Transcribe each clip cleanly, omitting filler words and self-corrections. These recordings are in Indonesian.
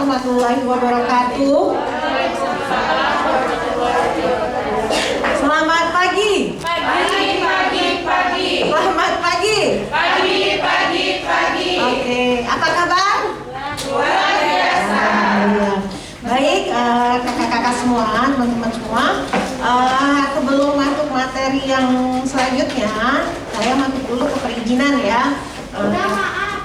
warahmatullahi wabarakatuh. Selamat pagi. Selamat pagi. Oke, apa kabar? Luar biasa. Baik, kakak-kakak semua, teman-teman semua. Sebelum masuk materi yang selanjutnya, saya masuk dulu ke perizinan ya. Berdoa.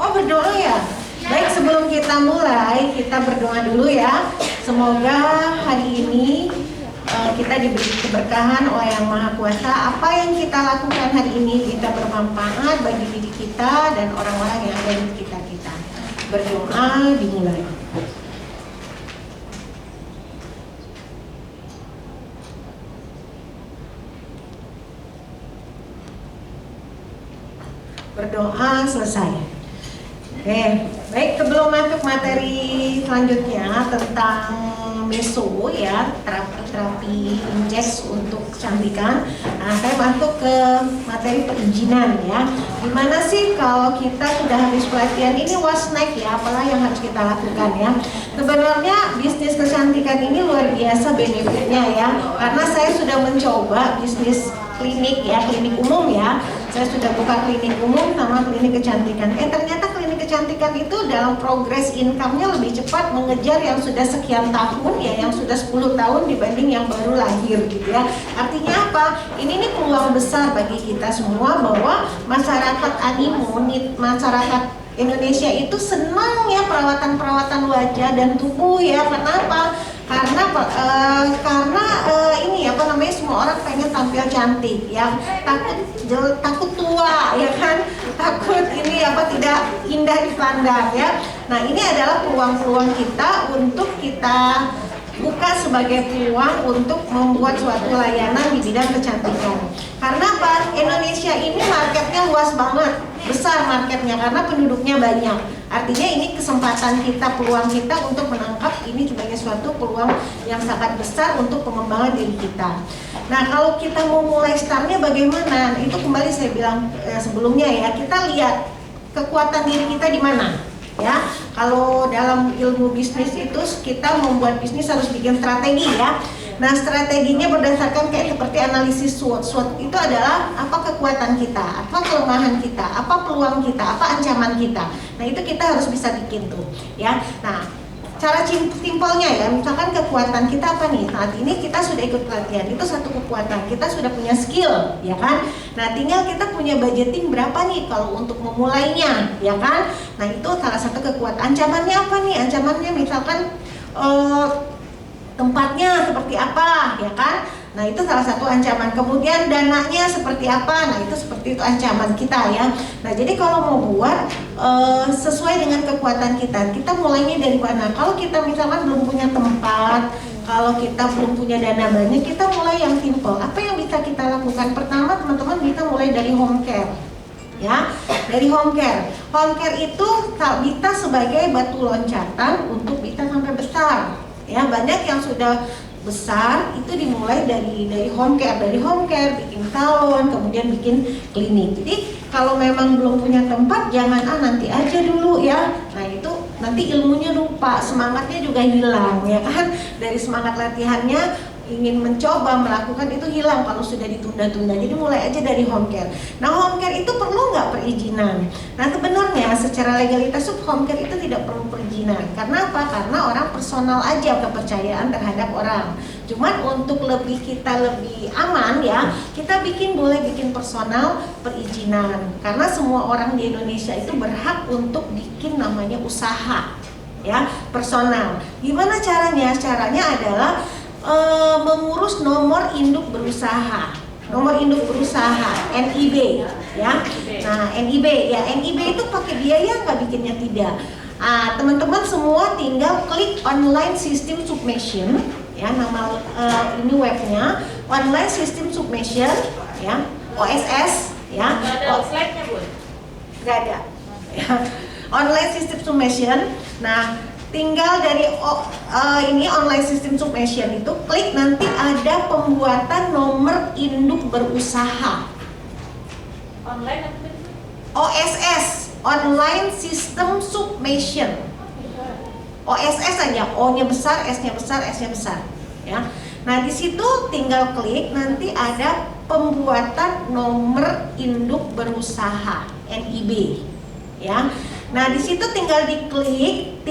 Oh, berdoa ya? Baik, sebelum kita mulai, kita berdoa dulu ya. Semoga hari ini kita diberi keberkahan oleh Yang Maha Kuasa. Apa yang kita lakukan hari ini bisa bermanfaat bagi diri kita dan orang-orang yang ada di sekitar kita. Berdoa dimulai. Berdoa selesai. Oke, baik, sebelum masuk materi selanjutnya tentang meso ya, terapi injeks untuk kecantikan. Nah, saya masuk ke materi perizinan ya. Gimana sih kalau kita sudah habis pelatihan ini, what's next ya, apalah yang harus kita lakukan ya. Sebenarnya bisnis kecantikan ini luar biasa benefitnya ya, karena saya sudah mencoba bisnis klinik ya, klinik umum ya. Saya sudah buka klinik umum sama klinik kecantikan. Ternyata klinik kecantikan itu dalam progres income-nya lebih cepat mengejar yang sudah sekian tahun ya, yang sudah 10 tahun dibanding yang baru lahir gitu ya. Artinya apa? Ini nih peluang besar bagi kita semua bahwa masyarakat animo, masyarakat Indonesia itu senang ya perawatan wajah dan tubuh ya. Kenapa? Karena ini apa namanya, semua orang pengen tampil cantik ya, takut tua ya kan, takut ini apa tidak indah dipandang ya. Nah, ini adalah peluang-peluang kita untuk kita buka sebagai peluang untuk membuat suatu layanan di bidang kecantikan. Karena apa? Indonesia ini marketnya luas banget, besar marketnya karena penduduknya banyak. Artinya ini kesempatan kita, peluang kita untuk menangkap ini sebagai suatu peluang yang sangat besar untuk pengembangan diri kita. Nah, kalau kita mau mulai startnya bagaimana? Itu kembali saya bilang sebelumnya ya, kita lihat kekuatan diri kita di mana. Ya, kalau dalam ilmu bisnis itu kita membuat bisnis harus bikin strategi ya. Nah, strateginya berdasarkan kayak seperti analisis SWOT. SWOT itu adalah apa kekuatan kita, apa kelemahan kita, apa peluang kita, apa ancaman kita. Nah, itu kita harus bisa bikin tuh ya. Nah, cara simpelnya ya, misalkan kekuatan kita apa nih? Saat ini kita sudah ikut pelatihan, itu satu kekuatan. Kita sudah punya skill, ya kan? Nah, tinggal kita punya budgeting berapa nih kalau untuk memulainya, ya kan? Nah, itu salah satu kekuatan. Ancamannya apa nih? Ancamannya misalkan tempatnya seperti apa, ya kan? Nah, itu salah satu ancaman. Kemudian dananya seperti apa? Nah, itu seperti itu ancaman kita ya. Nah, jadi kalau mau buat sesuai dengan kekuatan kita mulainya dari mana? Kalau kita misalkan belum punya tempat, kalau kita belum punya dana banyak, kita mulai yang simple. Apa yang bisa kita lakukan? Pertama, teman-teman bisa mulai dari home care. Ya, dari home care. Home care itu kita sebagai batu loncatan untuk bisa sampai besar. Ya, banyak yang sudah besar itu dimulai dari home care, bikin salon, kemudian bikin klinik. Jadi kalau memang belum punya tempat, jangan nanti aja dulu ya. Nah, itu nanti ilmunya lupa, semangatnya juga hilang ya kan. Dari semangat latihannya ingin mencoba melakukan itu hilang kalau sudah ditunda-tunda. Jadi mulai aja dari home care. Nah, home care itu perlu nggak perizinan? Nah, sebenarnya secara legalitas home care itu tidak perlu perizinan. Karena apa? Karena orang personal aja kepercayaan terhadap orang. Cuman untuk kita lebih aman ya, kita boleh bikin personal perizinan. Karena semua orang di Indonesia itu berhak untuk bikin namanya usaha ya, personal. Gimana caranya? Caranya adalah mengurus nomor induk berusaha, NIB ya. Nah, NIB itu pakai biaya nggak bikinnya? Tidak. Teman-teman semua tinggal klik online system submission ya, nama ini webnya online system submission ya, OSS ya. Nggak ada slide-nya, Bu? Nggak ada ya. Online system submission. Nah, tinggal dari ini online system submission itu klik, nanti ada pembuatan nomor induk berusaha. Online apa? Online System Submission. OSS aja, O-nya besar, S-nya besar, S-nya besar, ya. Nah, di situ tinggal klik, nanti ada pembuatan nomor induk berusaha (NIB), ya. Nah, di situ tinggal diklik,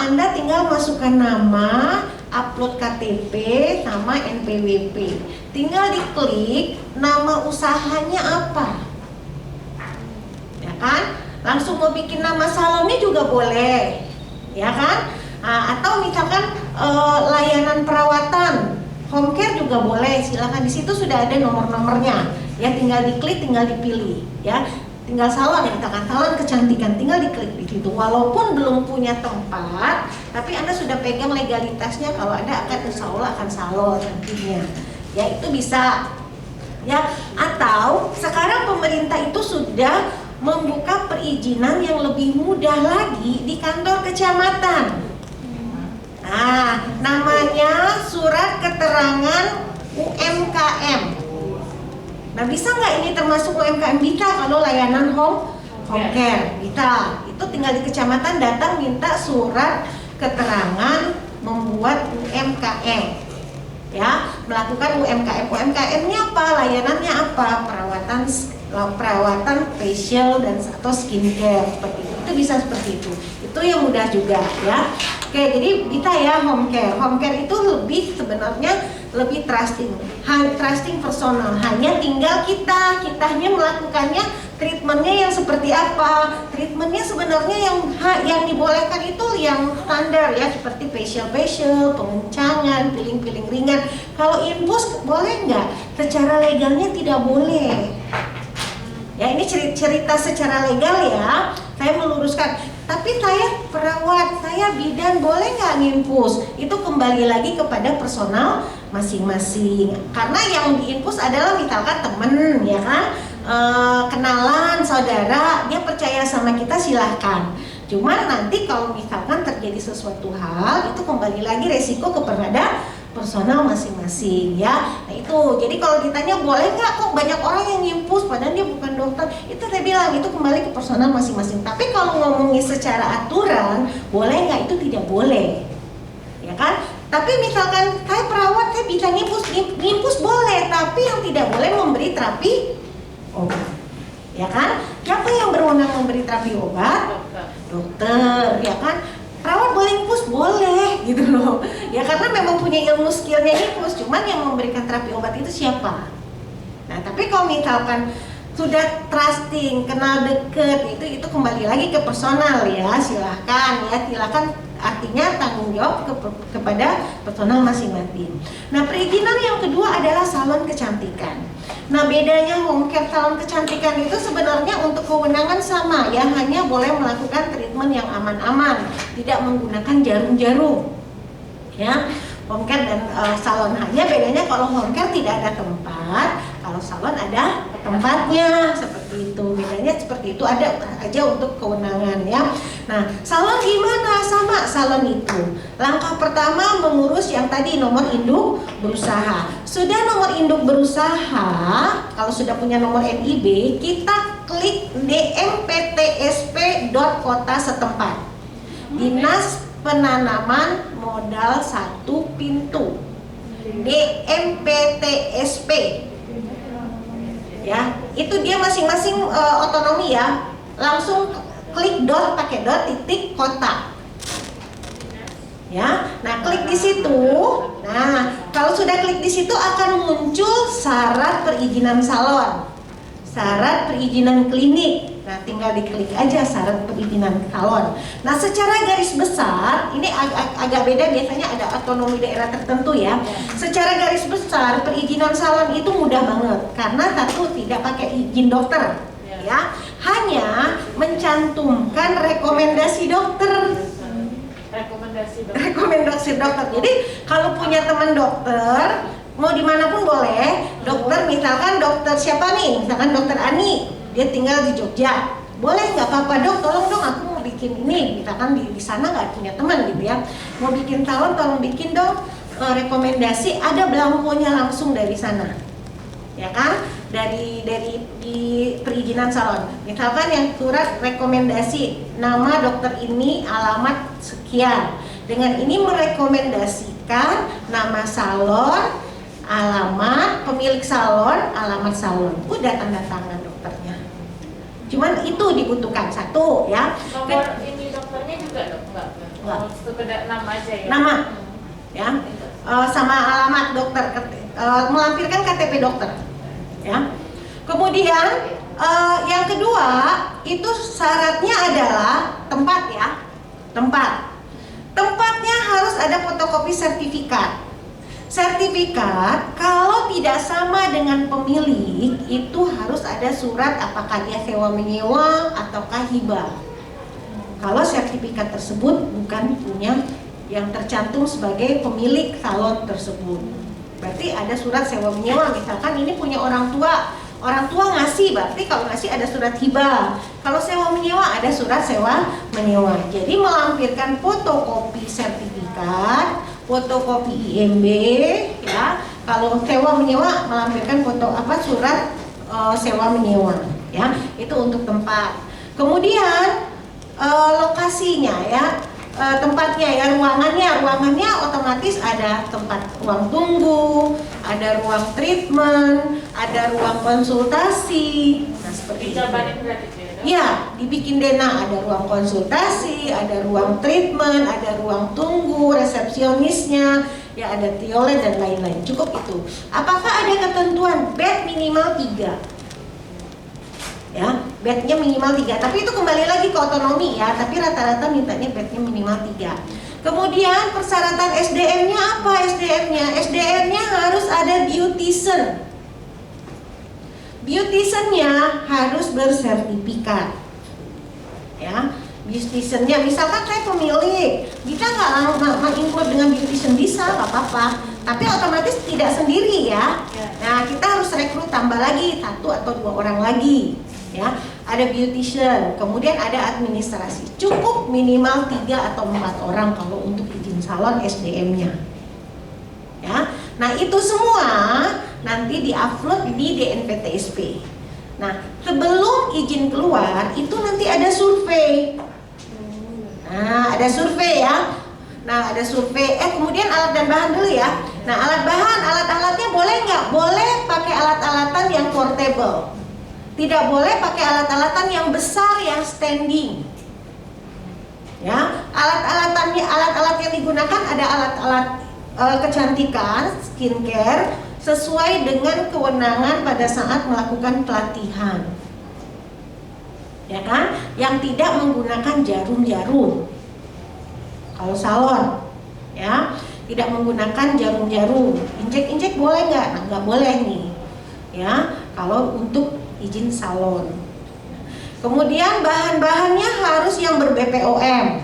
Anda tinggal masukkan nama, upload KTP sama NPWP. Tinggal diklik nama usahanya apa, ya kan? Langsung mau bikin nama salonnya juga boleh, ya kan? Nah, atau misalkan layanan perawatan, home care juga boleh. Silakan, di situ sudah ada nomor-nomornya. Ya, tinggal diklik, tinggal dipilih. Ya, tinggal salon, misalkan salon kecantikan, tinggal diklik di situ. Walaupun belum punya tempat, tapi Anda sudah pegang legalitasnya kalau Anda akan insya Allah akan salon nantinya. Ya, itu bisa. Ya, atau sekarang pemerintah itu sudah membuka perizinan yang lebih mudah lagi di kantor kecamatan. Nah, namanya surat keterangan UMKM. Nah, bisa nggak ini termasuk UMKM? Bisa kalau layanan home care. Bisa. Itu tinggal di kecamatan datang minta surat keterangan membuat UMKM. Ya, melakukan UMKM. UMKM-nya apa? Layanannya apa? Perawatan facial dan atau skincare seperti itu. Itu bisa seperti itu. Itu yang mudah juga, ya. Oke, jadi bisa ya home care. Home care itu sebenarnya lebih trusting personal. Hanya tinggal kitanya melakukannya, treatmentnya yang seperti apa. Treatmentnya sebenarnya yang dibolehkan itu yang standar ya, seperti facial, pengencangan, peeling ringan. Kalau infus boleh nggak? Secara legalnya tidak boleh. Ya, ini cerita secara legal ya. Saya meluruskan. Tapi saya perawat, saya bidan, boleh nggak nginfus? Itu kembali lagi kepada personal masing-masing. Karena yang diinfus adalah misalkan temen, ya kan, kenalan, saudara, dia percaya sama kita, silahkan. Cuman nanti kalau misalkan terjadi sesuatu hal, itu kembali lagi resiko kepada personal masing-masing, ya. Nah itu, jadi kalau ditanya boleh nggak, kok banyak orang yang nyimpus padahal dia bukan dokter, itu saya bilang itu kembali ke personal masing-masing. Tapi kalau ngomongin secara aturan, boleh nggak, itu tidak boleh, ya kan. Tapi misalkan saya perawat, saya bisa nyimpus boleh, tapi yang tidak boleh memberi terapi obat, ya kan. Siapa yang berwenang memberi terapi obat? Dokter, ya kan. Perawat boleh infus? Boleh, gitu loh. Ya karena memang punya ilmu skillnya infus, cuman yang memberikan terapi obat itu siapa? Nah, tapi kalau misalkan sudah trusting, kenal deket, itu kembali lagi ke personal ya, silahkan. Artinya tanggung jawab kepada personal masing-masing. Nah, perizinan yang kedua adalah salon kecantikan. Nah, bedanya home care salon kecantikan itu sebenarnya untuk kewenangan sama ya, hanya boleh melakukan treatment yang aman-aman, tidak menggunakan jarum-jarum. Ya, home care dan salon, hanya bedanya kalau home care tidak ada tempat, kalau salon ada tempatnya, seperti itu. Bedanya seperti itu, ada aja untuk kewenangan ya. Nah, salon gimana? Sama salon itu. Langkah pertama mengurus yang tadi nomor induk berusaha. Sudah nomor induk berusaha, kalau sudah punya nomor NIB, kita klik dmptsp.kota setempat. Dinas Penanaman Modal 1 Pintu. DMPTSP. Ya, itu dia masing-masing otonomi ya. Langsung klik pakai titik kota. Ya, nah klik di situ. Nah, kalau sudah klik di situ akan muncul syarat perizinan salon, syarat perizinan klinik. Nah, tinggal diklik aja syarat perizinan salon. Nah, secara garis besar, ini agak beda, biasanya ada otonomi daerah tertentu ya. Secara garis besar, perizinan salon itu mudah banget, karena satu, tidak pakai izin dokter, ya, hanya mencantumkan rekomendasi dokter. Rekomendasi dokter. Jadi, kalau punya teman dokter, mau dimanapun boleh. Dokter, misalkan dokter siapa nih? Misalkan dokter Ani, dia tinggal di Jogja, boleh nggak apa-apa dok, tolong dong aku mau bikin ini, misalkan di sana nggak punya teman gitu ya, mau bikin salon, tolong bikin dong rekomendasi, ada belangkonya langsung dari sana, ya kan. di perizinan salon. Misalkan yang surat rekomendasi, nama dokter ini alamat sekian. Dengan ini merekomendasikan nama salon, alamat pemilik salon, alamat salon. Udah tanda tangan dokternya. Cuman itu dibutuhkan satu ya. Nomor ini dokternya juga dok? Enggak. Sekedar nama aja ya. Nama ya. Sama alamat dokter, melampirkan KTP dokter ya. Kemudian yang kedua itu syaratnya adalah tempat ya. Tempatnya harus ada fotokopi sertifikat. Sertifikat kalau tidak sama dengan pemilik itu harus ada surat apakah dia sewa menyewa ataukah hibah. Kalau sertifikat tersebut bukan punya yang tercantum sebagai pemilik salon tersebut, berarti ada surat sewa menyewa. Misalkan ini punya orang tua ngasih, berarti kalau ngasih ada surat hibah. Kalau sewa menyewa ada surat sewa menyewa. Jadi melampirkan fotokopi sertifikat, fotokopi IMB ya. Kalau sewa menyewa melampirkan surat sewa menyewa ya. Itu untuk tempat. Kemudian lokasinya ya. Tempatnya ya, ruangannya otomatis ada tempat ruang tunggu, ada ruang treatment, ada ruang konsultasi. Nah, seperti itu. Ya, dibikin Dena ada ruang konsultasi, ada ruang treatment, ada ruang tunggu, resepsionisnya, ya ada toilet dan lain-lain. Cukup itu. Apakah ada ketentuan bed minimal 3? Ya, bednya minimal 3, tapi itu kembali lagi ke otonomi ya, tapi rata-rata mintanya bednya minimal 3. Kemudian persyaratan SDM-nya apa? SDM-nya harus ada beautician. Beautician-nya harus bersertifikat. Ya, beautician-nya misalkan saya pemilik, bisa nggak include dengan beautician? Bisa, nggak apa-apa. Tapi otomatis tidak sendiri ya. Nah, kita harus rekrut tambah lagi 1 atau 2 orang lagi. Ya, ada beautician, kemudian ada administrasi. Cukup minimal 3 atau 4 orang kalau untuk izin salon SDM-nya. Ya, nah itu semua nanti diupload di DNPTSP. Nah, sebelum izin keluar itu nanti ada survei. Nah, ada survei ya. Nah, ada survei. Kemudian alat dan bahan dulu ya. Nah, alat-alatnya boleh nggak? Boleh pakai alat-alatan yang portable. Tidak boleh pakai alat-alatan yang besar yang standing. Ya, alat-alat yang digunakan ada alat-alat kecantikan, skincare sesuai dengan kewenangan pada saat melakukan pelatihan. Ya kan? Yang tidak menggunakan jarum-jarum. Kalau salon, ya, tidak menggunakan jarum-jarum. Injek-injek boleh nggak? Nah, nggak boleh nih. Ya, kalau untuk izin salon. Kemudian bahan-bahannya harus yang ber-BPOM.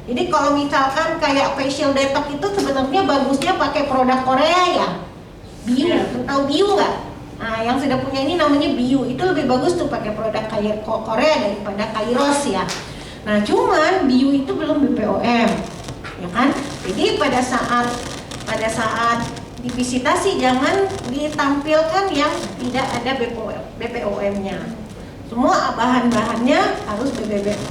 Jadi kalau misalkan kayak facial detox itu sebenarnya bagusnya pakai produk Korea ya. Bio, tahu Bio nggak? Nah, yang sudah punya ini namanya Bio. Itu lebih bagus tuh pakai produk Korea daripada Kairos ya. Nah, cuman Bio itu belum BPOM, ya kan? Jadi pada saat divisitasi jangan ditampilkan yang tidak ada BPOM-nya. Semua bahan-bahannya harus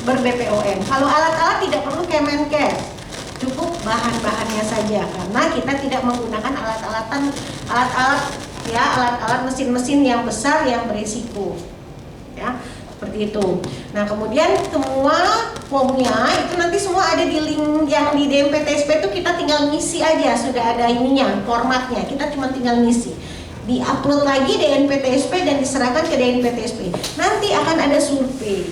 ber-BPOM. Kalau alat-alat tidak perlu Kemenkes, cukup bahan-bahannya saja karena kita tidak menggunakan alat-alat mesin-mesin yang besar yang berisiko. Ya, seperti itu. Nah, kemudian semua formnya itu nanti semua ada di link yang di DNPTSP itu, kita tinggal ngisi aja, sudah ada ininya, formatnya. Kita cuma tinggal ngisi. Di-upload lagi DNPTSP dan diserahkan ke DNPTSP. Nanti akan ada survei.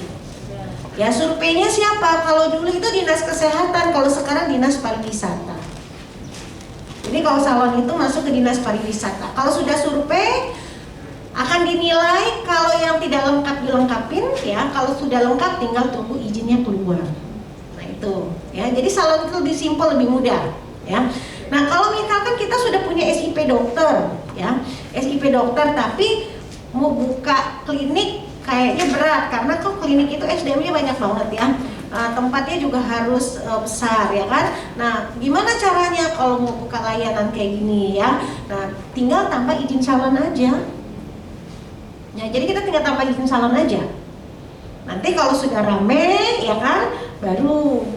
Ya, surveinya siapa? Kalau dulu itu Dinas Kesehatan, kalau sekarang Dinas Pariwisata. Jadi kalau salon itu masuk ke Dinas Pariwisata. Kalau sudah survei akan dinilai, kalau yang tidak lengkap dilengkapin ya, kalau sudah lengkap tinggal tunggu izinnya keluar. Nah itu ya, jadi salon itu lebih simpel, lebih mudah ya. Nah, kalau misalkan kita sudah punya SIP dokter ya, SIP dokter tapi mau buka klinik kayaknya berat karena kok klinik itu SDM-nya banyak banget ya. Tempatnya juga harus besar ya kan. Nah, gimana caranya kalau mau buka layanan kayak gini ya? Nah, tinggal tambah izin salon aja. Ya, jadi kita tinggal tambah izin salon aja. Nanti kalau sudah rame, ya kan, baru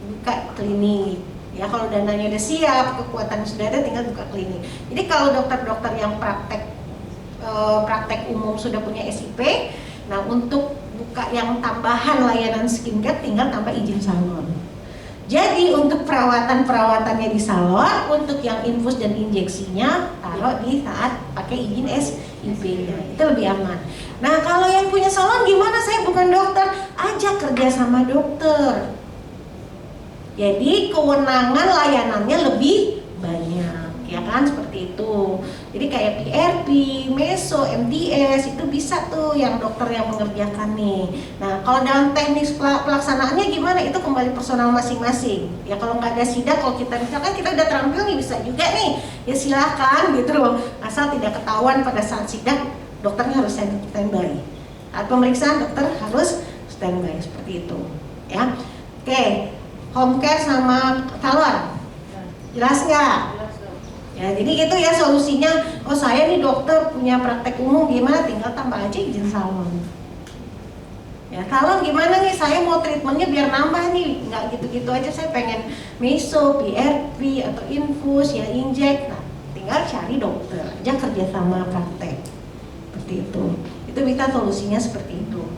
buka klinik. Ya, kalau dananya udah siap, kekuatan sudah ada, tinggal buka klinik. Jadi kalau dokter-dokter yang praktek umum sudah punya SIP, nah untuk buka yang tambahan layanan skincare tinggal tambah izin salon. Jadi untuk perawatan-perawatannya di salon, untuk yang infus dan injeksinya taruh di saat pakai izin SIP-nya, itu lebih aman. Nah kalau yang punya salon gimana? Saya bukan dokter, ajak kerja sama dokter. Jadi kewenangan layanannya lebih banyak, ya kan, seperti itu. Jadi kayak PRP, meso, MTS itu bisa tuh yang dokter yang mengerjakan nih. Nah kalau dalam teknis pelaksanaannya gimana? Itu kembali personal masing-masing. Ya kalau nggak ada sidak, kalau kita misalkan kita udah terampil nih bisa juga nih, ya silahkan gitu loh. Asal tidak ketahuan pada saat sidak, dokternya harus standby. Saat pemeriksaan dokter harus standby seperti itu. Ya, oke. Home care sama salon, jelas nggak? Ya, jadi gitu ya solusinya. Oh saya nih dokter punya praktek umum, gimana? Tinggal tambah aja izin salon. Ya salon gimana nih? Saya mau treatmentnya biar nambah nih, nggak gitu-gitu aja. Saya pengen meso, PRP atau infus, ya injek. Nah, tinggal cari dokter aja kerja sama praktek. Seperti itu. Itu bisa solusinya seperti itu.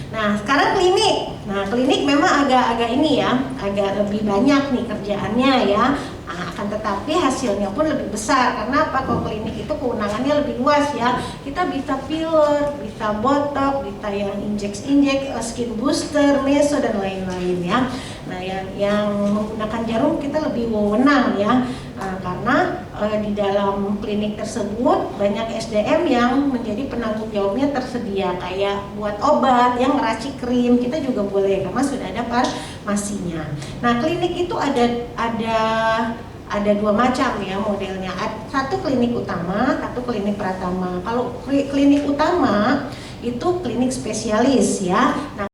Nah sekarang klinik. Nah klinik memang agak ini ya, agak lebih banyak nih kerjaannya ya. Nah, akan tetapi hasilnya pun lebih besar. Karena apa? Kalau klinik itu kewenangannya lebih luas ya. Kita bisa filler, bisa botox, bisa yang injek, skin booster, meso dan lain-lain ya. Nah yang menggunakan jarum kita lebih wewenang ya. Nah, karena di dalam klinik tersebut banyak SDM yang menjadi penanggung jawabnya tersedia, kayak buat obat, yang ngeracik krim kita juga boleh karena sudah ada farmasinya. Nah klinik itu ada dua macam ya modelnya. Satu klinik utama, satu klinik pratama. Kalau klinik utama itu klinik spesialis ya. Nah